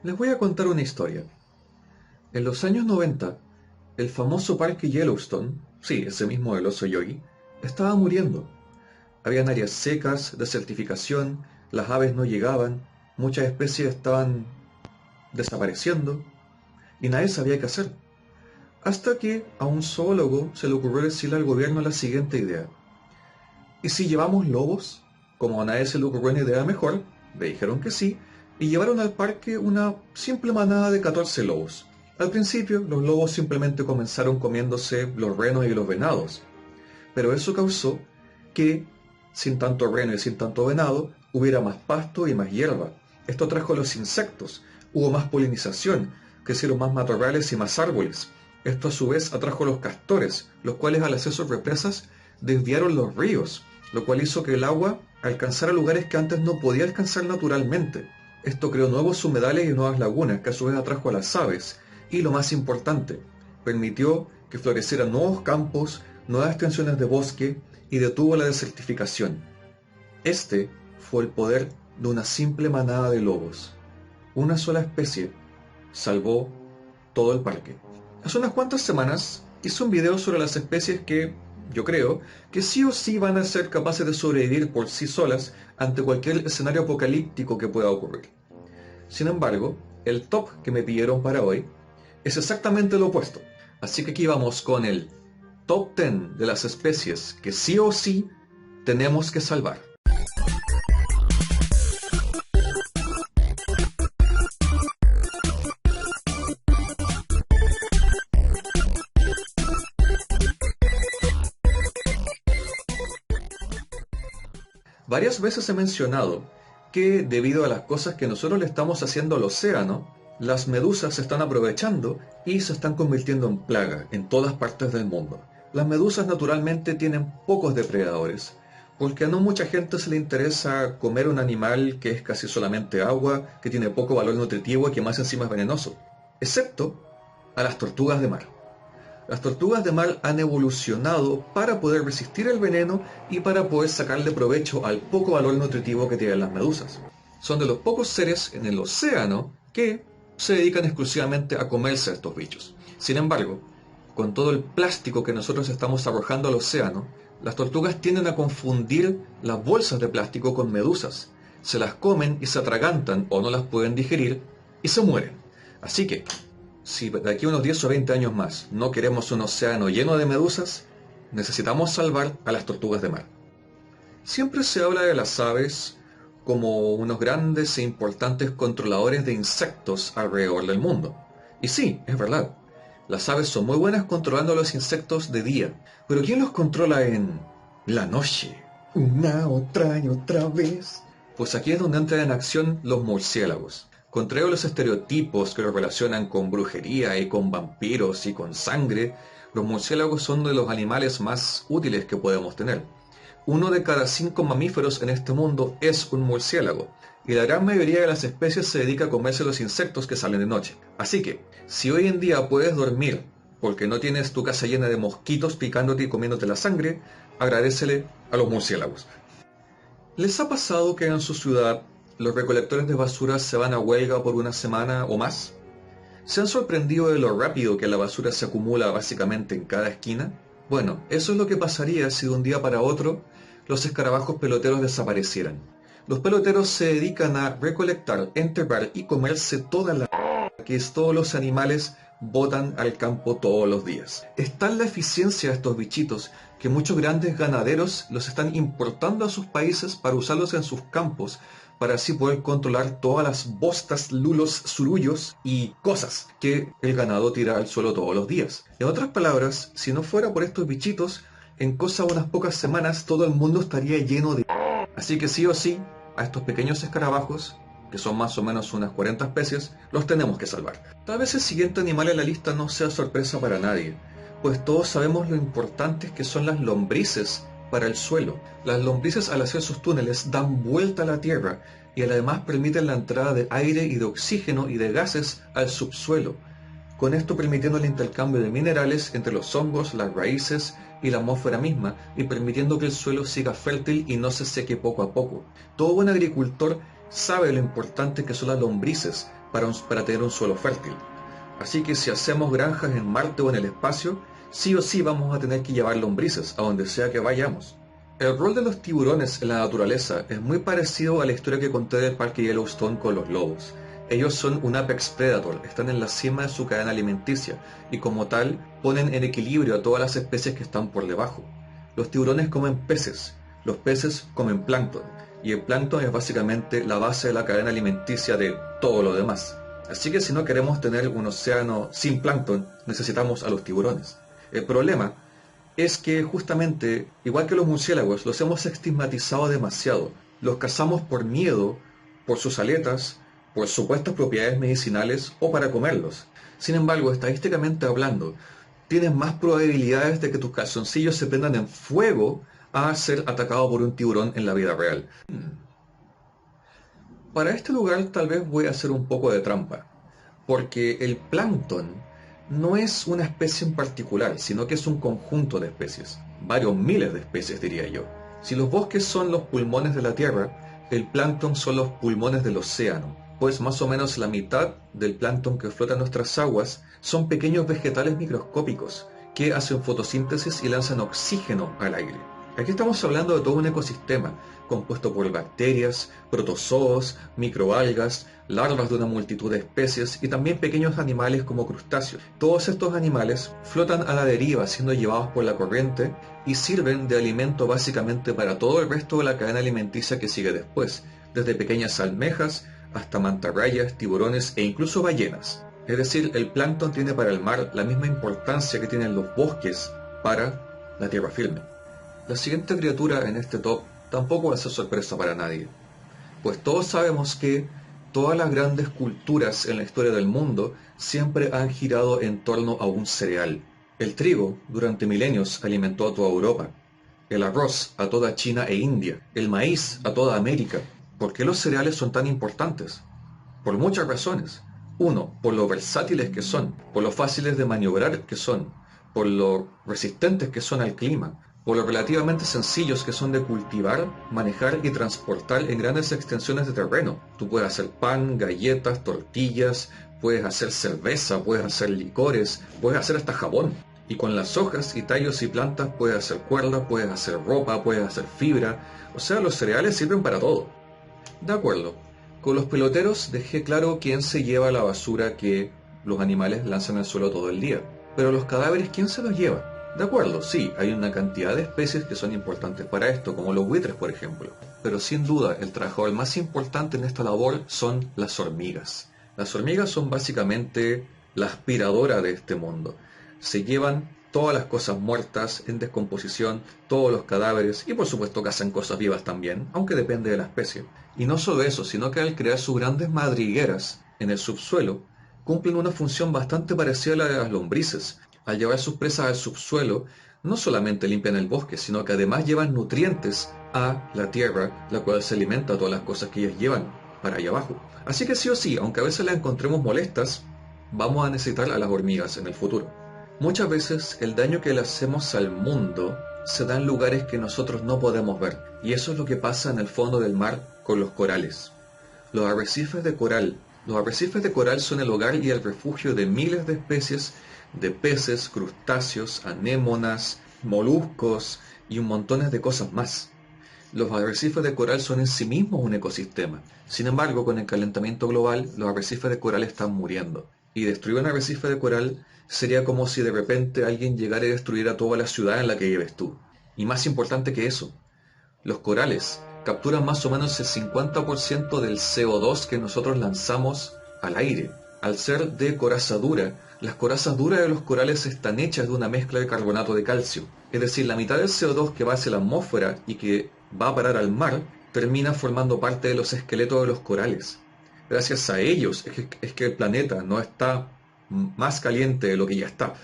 Les voy a contar una historia. En los años 90, el famoso parque Yellowstone, sí, ese mismo del oso Yogi, estaba muriendo. Habían áreas secas, desertificación, las aves no llegaban, muchas especies estaban desapareciendo y nadie sabía qué hacer. Hasta que a un zoólogo se le ocurrió decirle al gobierno la siguiente idea. ¿Y si llevamos lobos? Como a nadie se le ocurrió una idea mejor, le dijeron que sí, y llevaron al parque una simple manada de 14 lobos. Al principio, los lobos simplemente comenzaron comiéndose los renos y los venados, pero eso causó que, sin tanto reno y sin tanto venado, hubiera más pasto y más hierba. Esto trajo los insectos, hubo más polinización, crecieron más matorrales y más árboles. Esto a su vez atrajo los castores, los cuales al hacer sus represas desviaron los ríos, lo cual hizo que el agua alcanzara lugares que antes no podía alcanzar naturalmente. Esto creó nuevos humedales y nuevas lagunas, que a su vez atrajo a las aves, y lo más importante, permitió que florecieran nuevos campos, nuevas extensiones de bosque y detuvo la desertificación. Este fue el poder de una simple manada de lobos. Una sola especie salvó todo el parque. Hace unas cuantas semanas hice un video sobre las especies que, yo creo, que sí o sí van a ser capaces de sobrevivir por sí solas ante cualquier escenario apocalíptico que pueda ocurrir. Sin embargo, el top que me pidieron para hoy es exactamente lo opuesto. Así que aquí vamos con el top 10 de las especies que sí o sí tenemos que salvar. Varias veces he mencionado que debido a las cosas que nosotros le estamos haciendo al océano, las medusas se están aprovechando y se están convirtiendo en plaga en todas partes del mundo. Las medusas naturalmente tienen pocos depredadores, porque a no mucha gente se le interesa comer un animal que es casi solamente agua, que tiene poco valor nutritivo y que más encima es venenoso, excepto a las tortugas de mar. Las tortugas de mar han evolucionado para poder resistir el veneno y para poder sacarle provecho al poco valor nutritivo que tienen las medusas. Son de los pocos seres en el océano que se dedican exclusivamente a comerse a estos bichos. Sin embargo, con todo el plástico que nosotros estamos arrojando al océano, las tortugas tienden a confundir las bolsas de plástico con medusas. Se las comen y se atragantan o no las pueden digerir y se mueren. Así que, si de aquí a unos 10 o 20 años más no queremos un océano lleno de medusas, necesitamos salvar a las tortugas de mar. Siempre se habla de las aves como unos grandes e importantes controladores de insectos alrededor del mundo. Y sí, es verdad, las aves son muy buenas controlando los insectos de día, pero ¿quién los controla en la noche? Una, otra y otra vez. Pues aquí es donde entran en acción los murciélagos. Contrario a los estereotipos que los relacionan con brujería y con vampiros y con sangre, los murciélagos son de los animales más útiles que podemos tener. 1 de cada 5 mamíferos en este mundo es un murciélago, y la gran mayoría de las especies se dedica a comerse los insectos que salen de noche. Así que, si hoy en día puedes dormir porque no tienes tu casa llena de mosquitos picándote y comiéndote la sangre, agradécele a los murciélagos. ¿Les ha pasado que en su ciudad los recolectores de basura se van a huelga por una semana o más? ¿Se han sorprendido de lo rápido que la basura se acumula básicamente en cada esquina? Bueno, eso es lo que pasaría si de un día para otro los escarabajos peloteros desaparecieran. Los peloteros se dedican a recolectar, enterrar y comerse toda la que todos los animales botan al campo todos los días. Es tal la eficiencia de estos bichitos que muchos grandes ganaderos los están importando a sus países para usarlos en sus campos, para así poder controlar todas las bostas, lulos, surullos y cosas que el ganado tira al suelo todos los días. En otras palabras, si no fuera por estos bichitos, en cosa de unas pocas semanas todo el mundo estaría lleno de... Así que sí o sí, a estos pequeños escarabajos, que son más o menos unas 40 especies, los tenemos que salvar. Tal vez el siguiente animal en la lista no sea sorpresa para nadie, pues todos sabemos lo importantes que son las lombrices para el suelo. Las lombrices, al hacer sus túneles, dan vuelta a la tierra y además permiten la entrada de aire y de oxígeno y de gases al subsuelo, con esto permitiendo el intercambio de minerales entre los hongos, las raíces y la atmósfera misma, y permitiendo que el suelo siga fértil y no se seque poco a poco. Todo buen agricultor sabe lo importante que son las lombrices para tener un suelo fértil. Así que si hacemos granjas en Marte o en el espacio, sí o sí vamos a tener que llevar lombrices a donde sea que vayamos. El rol de los tiburones en la naturaleza es muy parecido a la historia que conté del parque Yellowstone con los lobos. Ellos son un apex predator, están en la cima de su cadena alimenticia y como tal ponen en equilibrio a todas las especies que están por debajo. Los tiburones comen peces, los peces comen plancton y el plancton es básicamente la base de la cadena alimenticia de todo lo demás. Así que si no queremos tener un océano sin plancton, necesitamos a los tiburones. El problema es que justamente, igual que los murciélagos, los hemos estigmatizado demasiado. Los cazamos por miedo, por sus aletas, por supuestas propiedades medicinales o para comerlos. Sin embargo, estadísticamente hablando, tienes más probabilidades de que tus calzoncillos se prendan en fuego a ser atacado por un tiburón en la vida real. Para este lugar tal vez voy a hacer un poco de trampa, porque el plancton no es una especie en particular, sino que es un conjunto de especies, varios miles de especies diría yo. Si los bosques son los pulmones de la Tierra, el plancton son los pulmones del océano, pues más o menos la mitad del plancton que flota en nuestras aguas son pequeños vegetales microscópicos que hacen fotosíntesis y lanzan oxígeno al aire. Aquí estamos hablando de todo un ecosistema compuesto por bacterias, protozoos, microalgas, larvas de una multitud de especies y también pequeños animales como crustáceos. Todos estos animales flotan a la deriva siendo llevados por la corriente y sirven de alimento básicamente para todo el resto de la cadena alimenticia que sigue después, desde pequeñas almejas hasta mantarrayas, tiburones e incluso ballenas. Es decir, el plancton tiene para el mar la misma importancia que tienen los bosques para la tierra firme. La siguiente criatura en este top tampoco va a ser sorpresa para nadie, pues todos sabemos que todas las grandes culturas en la historia del mundo siempre han girado en torno a un cereal. El trigo durante milenios alimentó a toda Europa, el arroz a toda China e India, el maíz a toda América. ¿Por qué los cereales son tan importantes? Por muchas razones. Uno, por lo versátiles que son, por lo fáciles de maniobrar que son, por lo resistentes que son al clima, por lo relativamente sencillos que son de cultivar, manejar y transportar en grandes extensiones de terreno. Tú puedes hacer pan, galletas, tortillas, puedes hacer cerveza, puedes hacer licores, puedes hacer hasta jabón. Y con las hojas y tallos y plantas puedes hacer cuerda, puedes hacer ropa, puedes hacer fibra. O sea, los cereales sirven para todo. De acuerdo. Con los peloteros dejé claro quién se lleva la basura que los animales lanzan al suelo todo el día. Pero los cadáveres, ¿quién se los lleva? De acuerdo, sí, hay una cantidad de especies que son importantes para esto, como los buitres, por ejemplo. Pero sin duda, el trabajador más importante en esta labor son las hormigas. Las hormigas son básicamente la aspiradora de este mundo. Se llevan todas las cosas muertas, en descomposición, todos los cadáveres y por supuesto cazan cosas vivas también, aunque depende de la especie. Y no solo eso, sino que al crear sus grandes madrigueras en el subsuelo, cumplen una función bastante parecida a la de las lombrices. Al llevar sus presas al subsuelo, no solamente limpian el bosque, sino que además llevan nutrientes a la tierra, la cual se alimenta a todas las cosas que ellas llevan para allá abajo. Así que sí o sí, aunque a veces las encontremos molestas, vamos a necesitar a las hormigas en el futuro. Muchas veces el daño que le hacemos al mundo se da en lugares que nosotros no podemos ver, y eso es lo que pasa en el fondo del mar con los corales. Los arrecifes de coral son el hogar y el refugio de miles de especies de peces, crustáceos, anémonas, moluscos y un montón de cosas más. Los arrecifes de coral son en sí mismos un ecosistema. Sin embargo, con el calentamiento global, los arrecifes de coral están muriendo. Y destruir un arrecife de coral sería como si de repente alguien llegara y destruyera toda la ciudad en la que vives tú. Y más importante que eso, los corales capturan más o menos el 50% del CO2 que nosotros lanzamos al aire. Al ser de coraza dura, las corazas duras de los corales están hechas de una mezcla de carbonato de calcio. Es decir, la mitad del CO2 que va hacia la atmósfera y que va a parar al mar, termina formando parte de los esqueletos de los corales. Gracias a ellos es que el planeta no está más caliente de lo que ya está.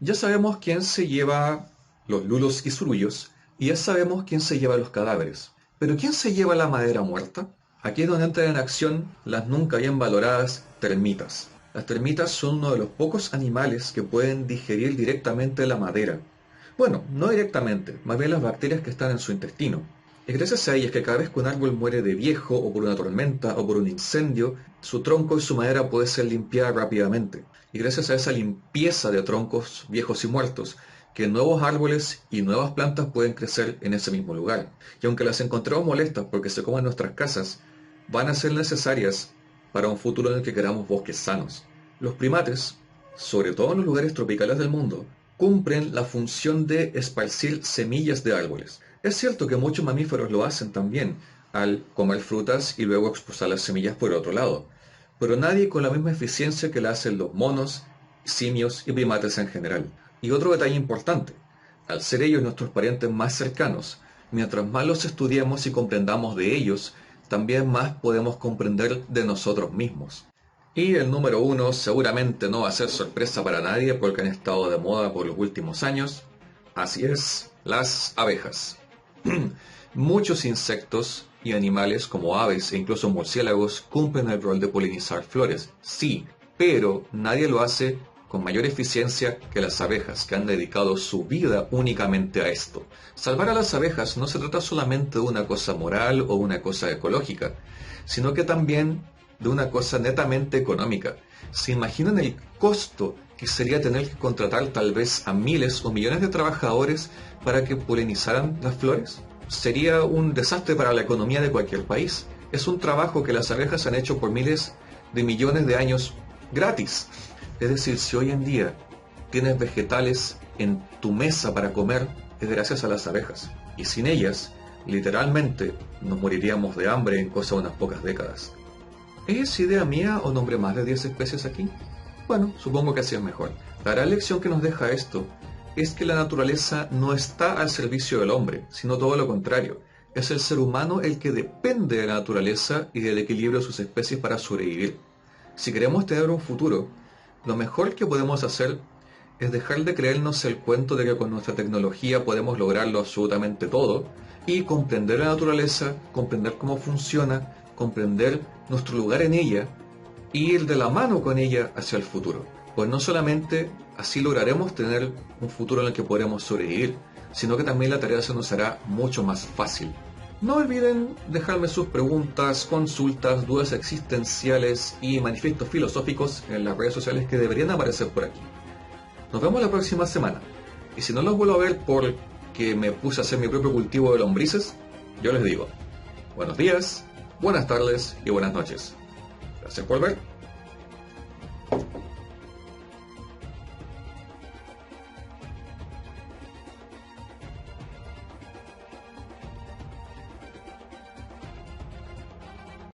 Ya sabemos quién se lleva los lulos y surullos, y ya sabemos quién se lleva los cadáveres. Pero ¿quién se lleva la madera muerta? Aquí es donde entran en acción las nunca bien valoradas termitas. Las termitas son uno de los pocos animales que pueden digerir directamente la madera. Bueno, no directamente, más bien las bacterias que están en su intestino. Es gracias a ellas que cada vez que un árbol muere de viejo, o por una tormenta, o por un incendio, su tronco y su madera puede ser limpiada rápidamente. Y gracias a esa limpieza de troncos viejos y muertos, que nuevos árboles y nuevas plantas pueden crecer en ese mismo lugar. Y aunque las encontremos molestas porque se coman nuestras casas, van a ser necesarias para un futuro en el que queramos bosques sanos. Los primates, sobre todo en los lugares tropicales del mundo, cumplen la función de esparcir semillas de árboles. Es cierto que muchos mamíferos lo hacen también, al comer frutas y luego expulsar las semillas por el otro lado, pero nadie con la misma eficiencia que la hacen los monos, simios y primates en general. Y otro detalle importante, al ser ellos nuestros parientes más cercanos, mientras más los estudiemos y comprendamos de ellos, también más podemos comprender de nosotros mismos. Y el número uno seguramente no va a ser sorpresa para nadie porque han estado de moda por los últimos años. Así es, las abejas. Muchos insectos y animales como aves e incluso murciélagos cumplen el rol de polinizar flores, sí, pero nadie lo hace con mayor eficiencia que las abejas, que han dedicado su vida únicamente a esto. Salvar a las abejas no se trata solamente de una cosa moral o una cosa ecológica, sino que también de una cosa netamente económica. ¿Se imaginan el costo que sería tener que contratar tal vez a miles o millones de trabajadores para que polinizaran las flores? Sería un desastre para la economía de cualquier país. Es un trabajo que las abejas han hecho por miles de millones de años gratis. Es decir, si hoy en día tienes vegetales en tu mesa para comer, es gracias a las abejas. Y sin ellas, literalmente, nos moriríamos de hambre en cosa de unas pocas décadas. ¿Es idea mía o nombré más de 10 especies aquí? Bueno, supongo que así es mejor. La gran lección que nos deja esto es que la naturaleza no está al servicio del hombre, sino todo lo contrario. Es el ser humano el que depende de la naturaleza y del equilibrio de sus especies para sobrevivir. Si queremos tener un futuro, lo mejor que podemos hacer es dejar de creernos el cuento de que con nuestra tecnología podemos lograrlo absolutamente todo y comprender la naturaleza, comprender cómo funciona, comprender nuestro lugar en ella y ir de la mano con ella hacia el futuro. Pues no solamente así lograremos tener un futuro en el que podremos sobrevivir, sino que también la tarea se nos hará mucho más fácil. No olviden dejarme sus preguntas, consultas, dudas existenciales y manifiestos filosóficos en las redes sociales que deberían aparecer por aquí. Nos vemos la próxima semana. Y si no los vuelvo a ver porque me puse a hacer mi propio cultivo de lombrices, yo les digo, buenos días, buenas tardes y buenas noches. Gracias por ver.